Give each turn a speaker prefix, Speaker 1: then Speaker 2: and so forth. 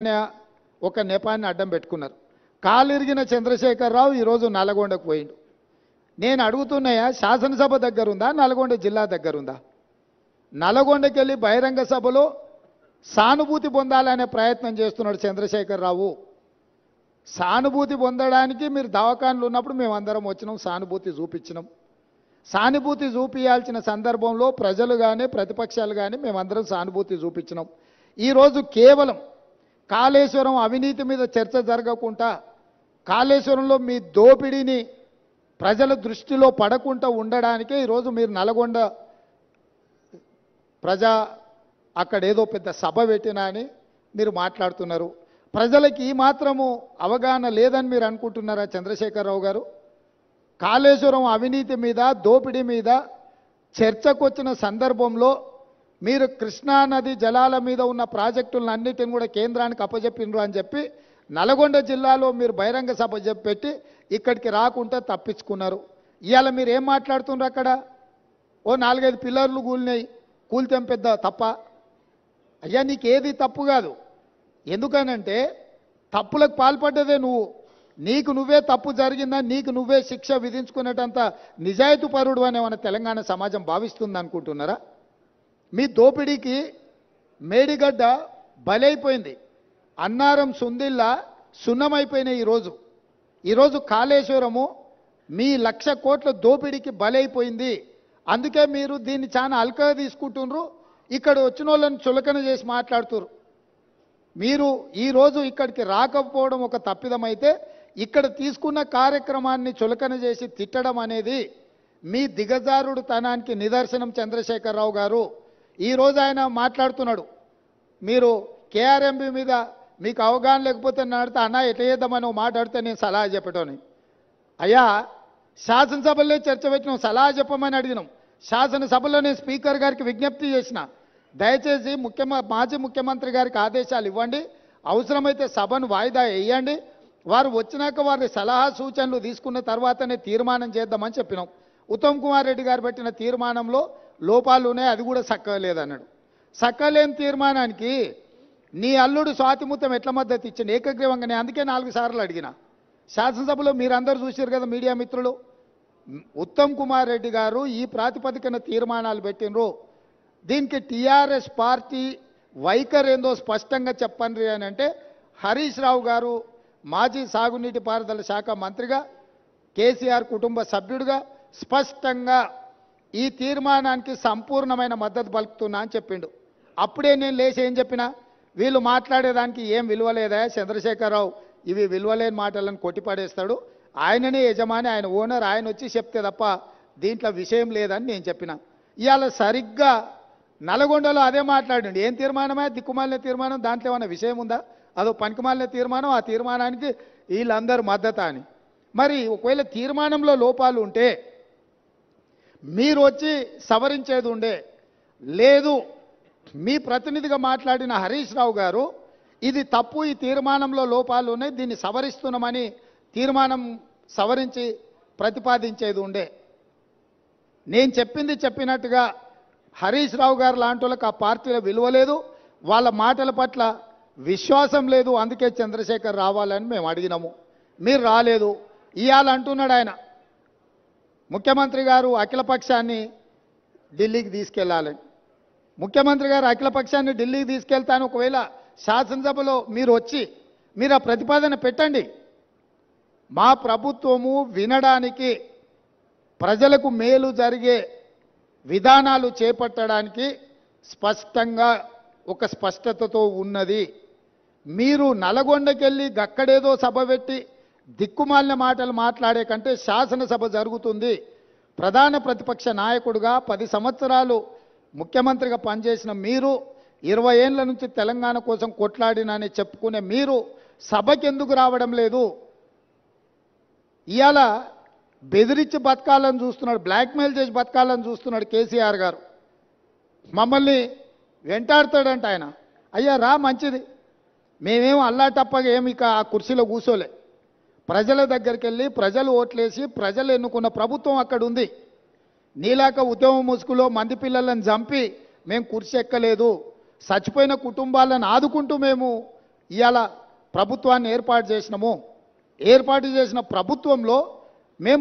Speaker 1: ఒక నెపాన్ని అడ్డం పెట్టుకున్నారు. కాలిరిగిన చంద్రశేఖరరావు ఈరోజు నల్గొండకు పోయిండు. నేను అడుగుతున్నాయా, శాసనసభ దగ్గరుందా, నల్గొండ జిల్లా దగ్గరుందా? నల్గొండకి వెళ్ళి బహిరంగ సభలో సానుభూతి పొందాలనే ప్రయత్నం చేస్తున్నాడు చంద్రశేఖరరావు. సానుభూతి పొందడానికి మీరు దవాఖానలు ఉన్నప్పుడు మేమందరం వచ్చినాం, సానుభూతి చూపించినాం. సానుభూతి చూపించాల్సిన సందర్భంలో ప్రజలు కానీ ప్రతిపక్షాలు కానీ మేమందరం సానుభూతి చూపించినాం. ఈరోజు కేవలం కాళేశ్వరం అవినీతి మీద చర్చ జరగకుండా, కాళేశ్వరంలో మీ దోపిడీని ప్రజల దృష్టిలో పడకుండా ఉండడానికే ఈరోజు మీరు నల్గొండ ప్రజా అక్కడ ఏదో పెద్ద సభ పెట్టినా అని మీరు మాట్లాడుతున్నారు. ప్రజలకి ఈ మాత్రము అవగాహన లేదని మీరు అనుకుంటున్నారా చంద్రశేఖరరావు గారు? కాళేశ్వరం అవినీతి మీద దోపిడీ మీద చర్చకు వచ్చిన సందర్భంలో మీరు కృష్ణానది జలాల మీద ఉన్న ప్రాజెక్టులను అన్నిటిని కూడా కేంద్రానికి అప్పజెప్పినరు అని చెప్పి నల్గొండ జిల్లాలో మీరు బహిరంగ సభ పెట్టి ఇక్కడికి రాకుండా తప్పించుకున్నారు. ఇవాళ మీరు ఏం మాట్లాడుతున్నారు? అక్కడ ఓ 4-5 పిల్లర్లు కూలినాయి, కూలితే పెద్ద తప్ప? అయ్యా, నీకేది తప్పు కాదు. ఎందుకనంటే తప్పులకు పాల్పడ్డదే నువ్వు. నీకు నువ్వే తప్పు జరిగిందని నీకు నువ్వే శిక్ష విధించుకునేటంత నిజాయితీపరుడు అని మన తెలంగాణ సమాజం భావిస్తుంది అనుకుంటున్నారా? మీ దోపిడీకి మేడిగడ్డ బలైపోయింది, అన్నారం సుందిల్లా సున్నమైపోయినాయి. ఈరోజు కాళేశ్వరము మీ 1,00,000 కోట్ల దోపిడీకి బలైపోయింది. అందుకే మీరు దీన్ని చాలా అల్కగా తీసుకుంటున్నారు. ఇక్కడ వచ్చిన వాళ్ళని చులకన చేసి మాట్లాడుతున్నారు. మీరు ఈరోజు ఇక్కడికి రాకపోవడం ఒక తప్పిదమైతే, ఇక్కడ తీసుకున్న కార్యక్రమాన్ని చులకన చేసి తిట్టడం అనేది మీ దిగజారుడు తనానికి నిదర్శనం. చంద్రశేఖరరావు గారు ఈరోజు ఆయన మాట్లాడుతున్నాడు, మీరు కేఆర్ఎంబి మీద మీకు అవగాహన లేకపోతే నడితే అన్నా ఎట్లా చేద్దామని మాట్లాడితే నేను సలహా చెప్పటోని. అయ్యా, శాసనసభలో చర్చ పెట్టినాం, సలహా చెప్పమని అడిగినాం. శాసనసభలో నేను స్పీకర్ గారికి విజ్ఞప్తి చేసిన, దయచేసి మాజీ ముఖ్యమంత్రి గారికి ఆదేశాలు ఇవ్వండి, అవసరమైతే సభను వాయిదా వేయండి, వారు వచ్చినాక వారి సలహా సూచనలు తీసుకున్న తర్వాతనే తీర్మానం చేద్దామని చెప్పినాం. ఉత్తమ్ కుమార్ రెడ్డి గారు పెట్టిన తీర్మానంలో లోపాలు ఉన్నాయి, అది కూడా చక్కగా లేదన్నాడు. చక్కలేని తీర్మానానికి నీ అల్లుడు స్వాతిముత్యం ఎట్లా మద్దతు ఇచ్చింది ఏకగ్రీవంగానే? అందుకే 4 సార్లు అడిగిన. శాసనసభలో మీరందరూ చూశారు కదా మీడియా మిత్రులు. ఉత్తమ్ కుమార్ రెడ్డి గారు ఈ ప్రాతిపదికన తీర్మానాలు పెట్టినరు. దీనికి టీఆర్ఎస్ పార్టీ వైఖరి ఏందో స్పష్టంగా చెప్పండి అని అంటే, హరీష్ రావు గారు మాజీ సాగునీటి పారుదల శాఖ మంత్రిగా, కేసీఆర్ కుటుంబ సభ్యుడిగా స్పష్టంగా ఈ తీర్మానానికి సంపూర్ణమైన మద్దతు పలుకుతున్నా అని చెప్పిండు. అప్పుడే నేను లేచి ఏం చెప్పినా, వీళ్ళు మాట్లాడేదానికి ఏం విలువలేదా చంద్రశేఖరరావు, ఇవి విలువలేని మాటలను కొట్టిపడేస్తాడు, ఆయననే యజమాని, ఆయన ఓనర్, ఆయన వచ్చి చెప్తే తప్ప దీంట్లో విషయం లేదని నేను చెప్పిన. ఇవాళ సరిగ్గా నల్గొండలో అదే మాట్లాడండి. ఏం తీర్మానమే? దిక్కుమాలిన తీర్మానం, దాంట్లో ఏమైనా విషయం ఉందా? అదో పనికిమాలిన తీర్మానం, ఆ తీర్మానానికి వీళ్ళందరూ మద్దతు అని. మరి ఒకవేళ తీర్మానంలో లోపాలు ఉంటే మీరు వచ్చి సవరించేది ఉండే. లేదు, మీ ప్రతినిధిగా మాట్లాడిన హరీష్ రావు గారు ఇది తప్పు, ఈ తీర్మానంలో లోపాలు ఉన్నాయి, దీన్ని సవరిస్తున్నామని తీర్మానం సవరించి ప్రతిపాదించేది ఉండే. నేను చెప్పింది చెప్పినట్టుగా హరీష్ రావు గారు లాంటి వాళ్ళకి ఆ పార్టీలో విలువ లేదు, వాళ్ళ మాటల పట్ల విశ్వాసం లేదు. అందుకే చంద్రశేఖర్ రావాలని మేము అడిగినాము, మీరు రాలేదు. ఇవాళ అంటున్నాడు ఆయన, ముఖ్యమంత్రి గారు అఖిలపక్షాన్ని ఢిల్లీకి తీసుకెళ్లాలని. ముఖ్యమంత్రి గారు అఖిలపక్షాన్ని ఢిల్లీకి తీసుకెళ్తాను, ఒకవేళ శాసనసభలో మీరు వచ్చి మీరు ఆ ప్రతిపాదన పెట్టండి. మా ప్రభుత్వము వినడానికి, ప్రజలకు మేలు జరిగే విధానాలు చేపట్టడానికి స్పష్టంగా ఒక స్పష్టతతో ఉన్నది. మీరు నల్గొండకెళ్ళి గక్కడేదో సభ పెట్టి దిక్కుమాలిన మాటలు మాట్లాడే కంటే శాసనసభ జరుగుతుంది. ప్రధాన ప్రతిపక్ష నాయకుడిగా 10 సంవత్సరాలు ముఖ్యమంత్రిగా పనిచేసిన మీరు, 20 ఏళ్ల నుంచి తెలంగాణ కోసం కొట్లాడినని చెప్పుకునే మీరు సభకి ఎందుకు రావడం లేదు? ఇవాళ బెదిరించి బతకాలని చూస్తున్నాడు, బ్లాక్మెయిల్ చేసి బతకాలని చూస్తున్నాడు కేసీఆర్ గారు. మమ్మల్ని వెంటాడుతాడంట ఆయన. అయ్యా రా, మంచిది, మేమేం అల్లాటప్పగా ఏమి ఇక ఆ కుర్చీలో కూర్చోలే. ప్రజల దగ్గరికి వెళ్ళి ప్రజలు ఓట్లేసి ప్రజలు ఎన్నుకున్న ప్రభుత్వం అక్కడ ఉంది. నీలాక ఉద్యమ ముసుగులో మంది పిల్లలను చంపి మేము కుర్చీ ఎక్కలేదు. చచ్చిపోయిన కుటుంబాలను ఆదుకుంటూ మేము ఇవాళ ప్రభుత్వాన్ని ఏర్పాటు చేసినాము. ఏర్పాటు చేసిన ప్రభుత్వంలో